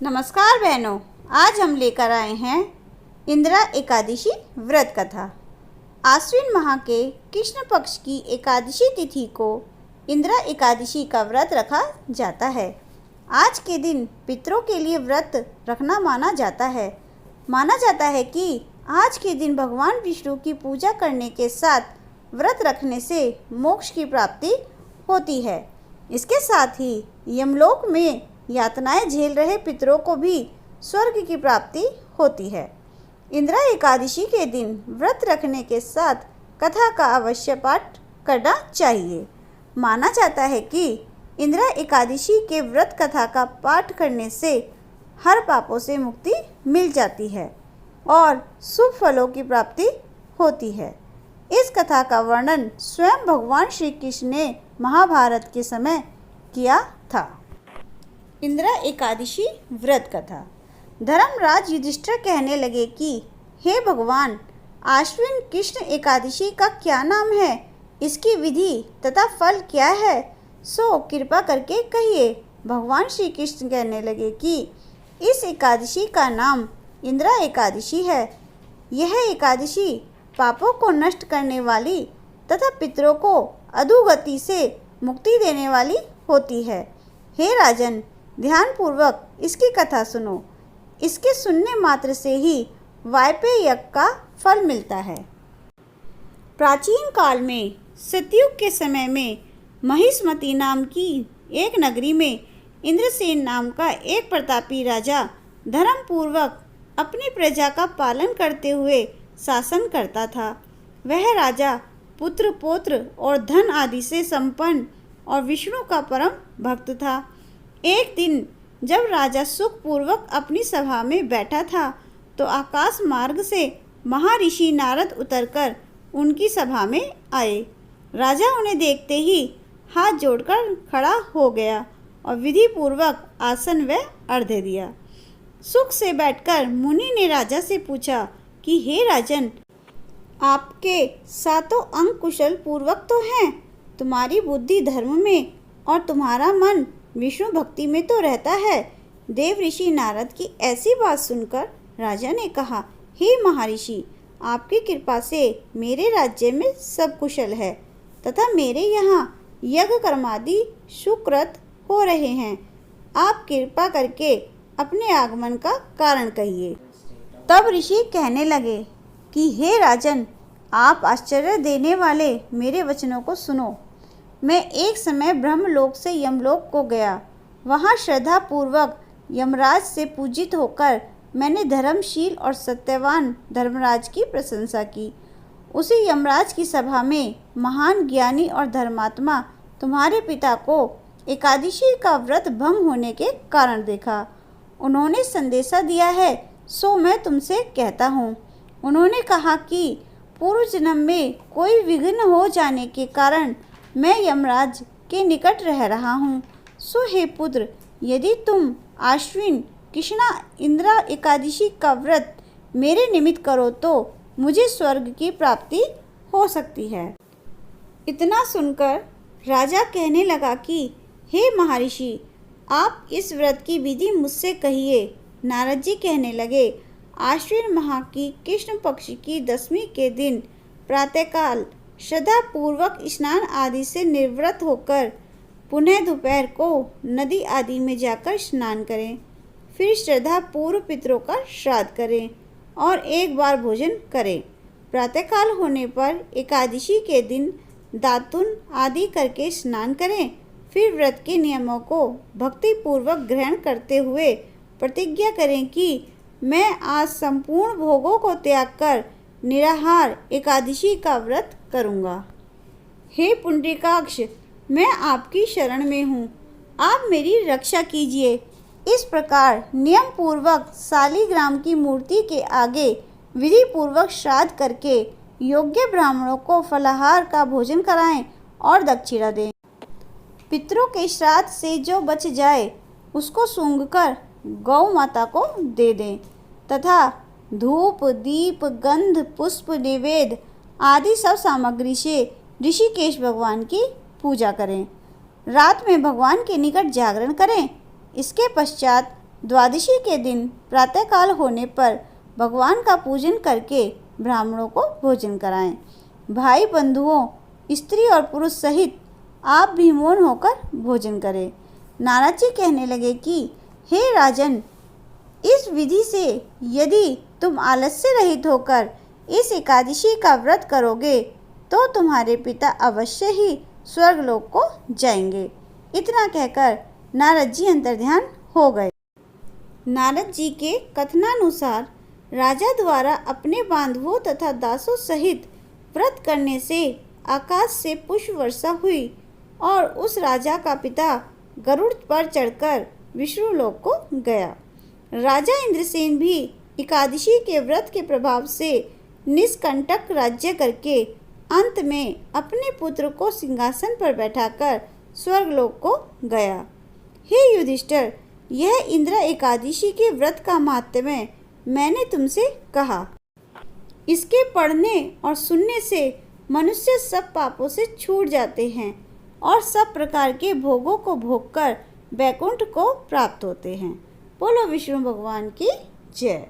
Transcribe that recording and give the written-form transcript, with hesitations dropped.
नमस्कार बहनों, आज हम लेकर आए हैं इंदिरा एकादशी व्रत कथा। आश्विन माह के कृष्ण पक्ष की एकादशी तिथि को इंदिरा एकादशी का व्रत रखा जाता है। आज के दिन पितरों के लिए व्रत रखना माना जाता है। माना जाता है कि आज के दिन भगवान विष्णु की पूजा करने के साथ व्रत रखने से मोक्ष की प्राप्ति होती है। इसके साथ ही यमलोक में यातनाएं झेल रहे पितरों को भी स्वर्ग की प्राप्ति होती है। इंदिरा एकादशी के दिन व्रत रखने के साथ कथा का अवश्य पाठ करना चाहिए। माना जाता है कि इंदिरा एकादशी के व्रत कथा का पाठ करने से हर पापों से मुक्ति मिल जाती है और शुभ फलों की प्राप्ति होती है। इस कथा का वर्णन स्वयं भगवान श्री कृष्ण ने महाभारत के समय किया था। इंदिरा एकादशी व्रत कथा। धर्मराज युधिष्ठिर कहने लगे कि हे भगवान, आश्विन कृष्ण एकादशी का क्या नाम है, इसकी विधि तथा फल क्या है, सो कृपा करके कहिए। भगवान श्री कृष्ण कहने लगे कि इस एकादशी का नाम इंदिरा एकादशी है। यह एकादशी पापों को नष्ट करने वाली तथा पितरों को अधोगति से मुक्ति देने वाली होती है। हे राजन, ध्यानपूर्वक इसकी कथा सुनो। इसके सुनने मात्र से ही वायपेय यज्ञ का फल मिलता है। प्राचीन काल में सतयुग के समय में महिष्मती नाम की एक नगरी में इंद्रसेन नाम का एक प्रतापी राजा धर्मपूर्वक अपनी प्रजा का पालन करते हुए शासन करता था। वह राजा पुत्र पौत्र और धन आदि से संपन्न और विष्णु का परम भक्त था। एक दिन जब राजा सुखपूर्वक अपनी सभा में बैठा था तो आकाश मार्ग से महर्षि नारद उतरकर उनकी सभा में आए। राजा उन्हें देखते ही हाथ जोड़कर खड़ा हो गया और विधि पूर्वक आसन व अर्घ्य दिया। सुख से बैठकर मुनि ने राजा से पूछा कि हे राजन, आपके सातों अंग कुशल पूर्वक तो हैं, तुम्हारी बुद्धि धर्म में और तुम्हारा मन विष्णु भक्ति में तो रहता है। देव ऋषि नारद की ऐसी बात सुनकर राजा ने कहा, हे महर्षि, आपकी कृपा से मेरे राज्य में सब कुशल है तथा मेरे यहाँ यज्ञ कर्मादि सुकृत हो रहे हैं। आप कृपा करके अपने आगमन का कारण कहिए। तब ऋषि कहने लगे कि हे राजन, आप आश्चर्य देने वाले मेरे वचनों को सुनो। मैं एक समय ब्रह्मलोक से यमलोक को गया। वहाँ श्रद्धा पूर्वक यमराज से पूजित होकर मैंने धर्मशील और सत्यवान धर्मराज की प्रशंसा की। उसी यमराज की सभा में महान ज्ञानी और धर्मात्मा तुम्हारे पिता को एकादशी का व्रत भंग होने के कारण देखा। उन्होंने संदेशा दिया है, सो मैं तुमसे कहता हूँ। उन्होंने कहा कि पूर्व जन्म में कोई विघ्न हो जाने के कारण मैं यमराज के निकट रह रहा हूँ। सो हे पुत्र, यदि तुम आश्विन कृष्णा इंदिरा एकादशी का व्रत मेरे निमित्त करो तो मुझे स्वर्ग की प्राप्ति हो सकती है। इतना सुनकर राजा कहने लगा कि हे महर्षि, आप इस व्रत की विधि मुझसे कहिए। नारद जी कहने लगे, आश्विन माह की कृष्ण पक्ष की दशमी के दिन प्रातःकाल श्रद्धा पूर्वक स्नान आदि से निवृत्त होकर पुनः दोपहर को नदी आदि में जाकर स्नान करें। फिर श्रद्धा पूर्व पितरों का श्राद्ध करें और एक बार भोजन करें। प्रातःकाल होने पर एकादशी के दिन दातुन आदि करके स्नान करें। फिर व्रत के नियमों को भक्ति पूर्वक ग्रहण करते हुए प्रतिज्ञा करें कि मैं आज संपूर्ण भोगों को त्याग कर निराहार एकादशी का व्रत करूँगा। हे पुंडरीकाक्ष, मैं आपकी शरण में हूँ, आप मेरी रक्षा कीजिए। इस प्रकार नियम पूर्वक शालिग्राम की मूर्ति के आगे विधि पूर्वक श्राद्ध करके योग्य ब्राह्मणों को फलाहार का भोजन कराएं और दक्षिणा दें। पितरों के श्राद्ध से जो बच जाए उसको सूंघकर गौ माता को दे दें तथा धूप दीप गंध पुष्प निवेद आदि सब सामग्री से ऋषिकेश भगवान की पूजा करें। रात में भगवान के निकट जागरण करें। इसके पश्चात द्वादशी के दिन प्रातःकाल होने पर भगवान का पूजन करके ब्राह्मणों को भोजन कराएं। भाई बंधुओं, स्त्री और पुरुष सहित आप भी मौन होकर भोजन करें। नारद जी कहने लगे कि हे राजन, इस विधि से यदि तुम आलस्य रहित होकर इस एकादशी का व्रत करोगे तो तुम्हारे पिता अवश्य ही स्वर्गलोक को जाएंगे। इतना कहकर नारद जी अंतर्ध्यान हो गए। नारद जी के कथनानुसार राजा द्वारा अपने बांधवों तथा दासों सहित व्रत करने से आकाश से पुष्प वर्षा हुई और उस राजा का पिता गरुड़ पर चढ़कर विष्णुलोक को गया। राजा इंद्रसेन भी एकादशी के व्रत के प्रभाव से निष्कंटक राज्य करके अंत में अपने पुत्र को सिंहासन पर बैठाकर स्वर्गलोक को गया। हे युधिष्ठिर, यह इंद्र एकादशी के व्रत का माहात्म्य मैंने तुमसे कहा। इसके पढ़ने और सुनने से मनुष्य सब पापों से छूट जाते हैं और सब प्रकार के भोगों को भोगकर वैकुंठ को प्राप्त होते हैं। बोलो विष्णु भगवान की जय।